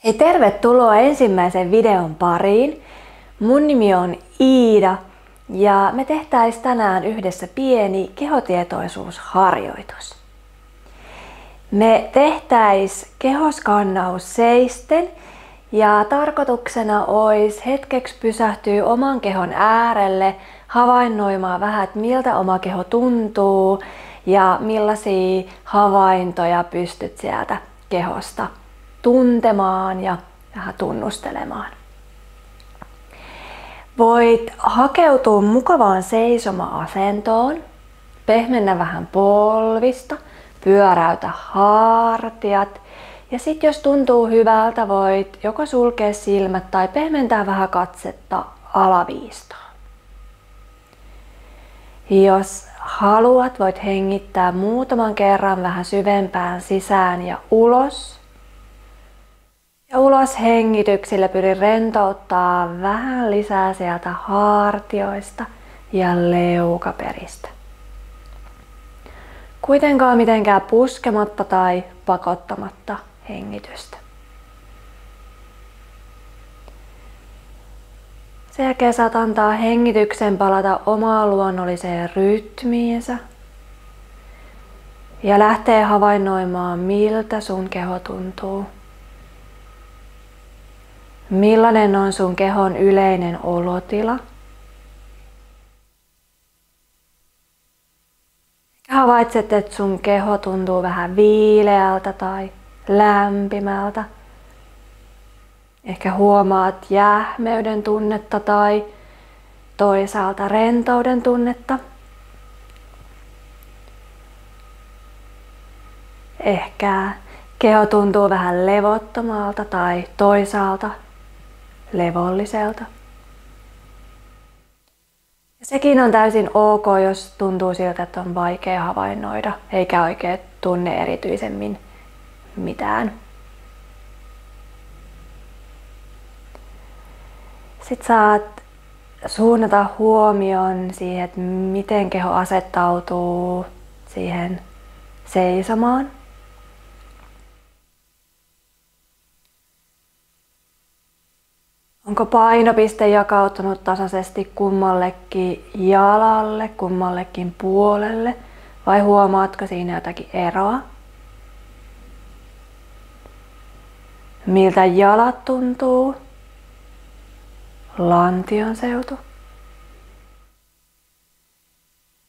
Hei, tervetuloa ensimmäisen videon pariin. Mun nimi on Iida ja me tehtäis tänään yhdessä pieni kehotietoisuusharjoitus. Me tehtäis kehoskannaus seisten ja tarkoituksena olisi hetkeksi pysähtyä oman kehon äärelle havainnoimaan vähän, että miltä oma keho tuntuu ja millaisia havaintoja pystyt sieltä kehosta tuntemaan ja vähän tunnustelemaan. Voit hakeutua mukavaan seisoma-asentoon, pehmennä vähän polvista, pyöräytä hartiat ja sitten jos tuntuu hyvältä, voit joko sulkea silmät tai pehmentää vähän katsetta alaviistoon. Jos haluat, voit hengittää muutaman kerran vähän syvempään sisään ja ulos. Ja ulos hengityksillä pyri rentouttaa vähän lisää sieltä hartioista ja leukaperistä. Kuitenkaan mitenkään puskematta tai pakottamatta hengitystä. Sen jälkeen saat antaa hengityksen palata omaan luonnolliseen rytmiinsä. Ja lähtee havainnoimaan, miltä sun keho tuntuu. Millainen on sun kehon yleinen olotila? Havaitset, että sun keho tuntuu vähän viileältä tai lämpimältä. Ehkä huomaat jähmeyden tunnetta tai toisaalta rentouden tunnetta. Ehkä keho tuntuu vähän levottomalta tai toisaalta levolliselta. Ja sekin on täysin ok, jos tuntuu siltä, että on vaikea havainnoida, eikä oikein tunne erityisemmin mitään. Sitten saat suunnata huomion siihen, että miten keho asettautuu siihen seisomaan. Onko painopiste jakautunut tasaisesti kummallekin jalalle, kummallekin puolelle vai huomaatko siinä jotakin eroa? Miltä jalat tuntuu? Lantion seutu.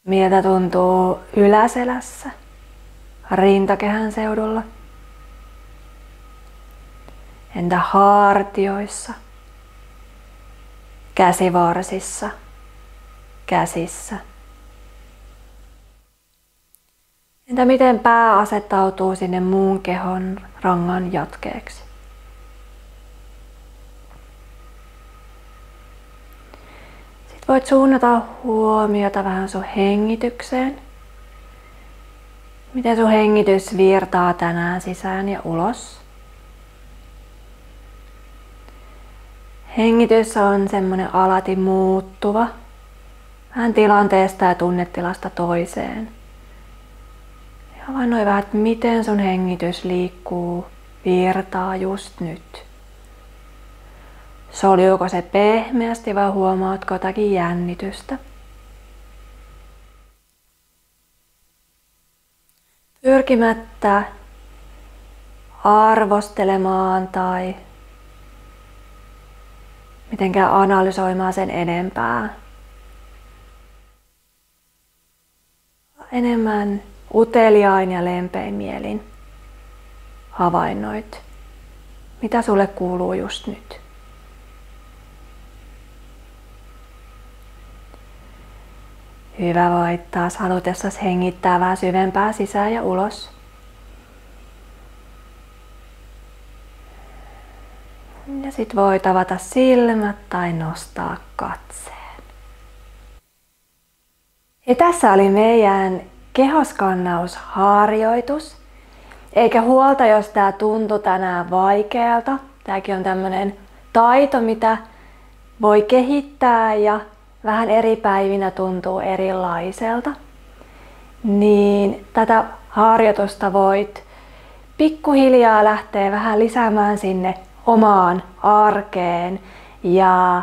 Miltä tuntuu yläselässä? Rintakehän seudulla? Entä hartioissa? Käsivarsissa, käsissä. Entä miten pää asettautuu sinne muun kehon rangan jatkeeksi? Sitten voit suunnata huomiota vähän sun hengitykseen. Miten sun hengitys virtaa tänään sisään ja ulos? Hengitys on semmoinen alati muuttuva, vähän tilanteesta ja tunnetilasta toiseen. Ja havainnoi vähän, että miten sun hengitys liikkuu, virtaa just nyt. Soljuuko se pehmeästi vai huomaatko jotakin jännitystä? Pyrkimättä arvostelemaan tai mitenkään analysoimaan sen enempää. Enemmän uteliain ja lempein mielin havainnoit, mitä sulle kuuluu just nyt. Hyvä, voit taas halutessasi hengittää vähän syvempää sisään ja ulos. Ja sit voit avata silmät tai nostaa katseen. Ja tässä oli meidän kehoskannausharjoitus. Eikä huolta, jos tää tuntui tänään vaikealta. Tääkin on tämmönen taito, mitä voi kehittää ja vähän eri päivinä tuntuu erilaiselta. Niin tätä harjoitusta voit pikkuhiljaa lähteä vähän lisäämään sinne omaan arkeen ja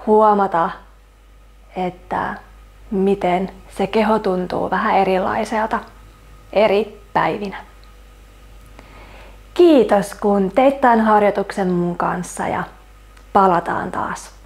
huomata, että miten se keho tuntuu vähän erilaiselta eri päivinä. Kiitos kun teit tämän harjoituksen mun kanssa ja palataan taas.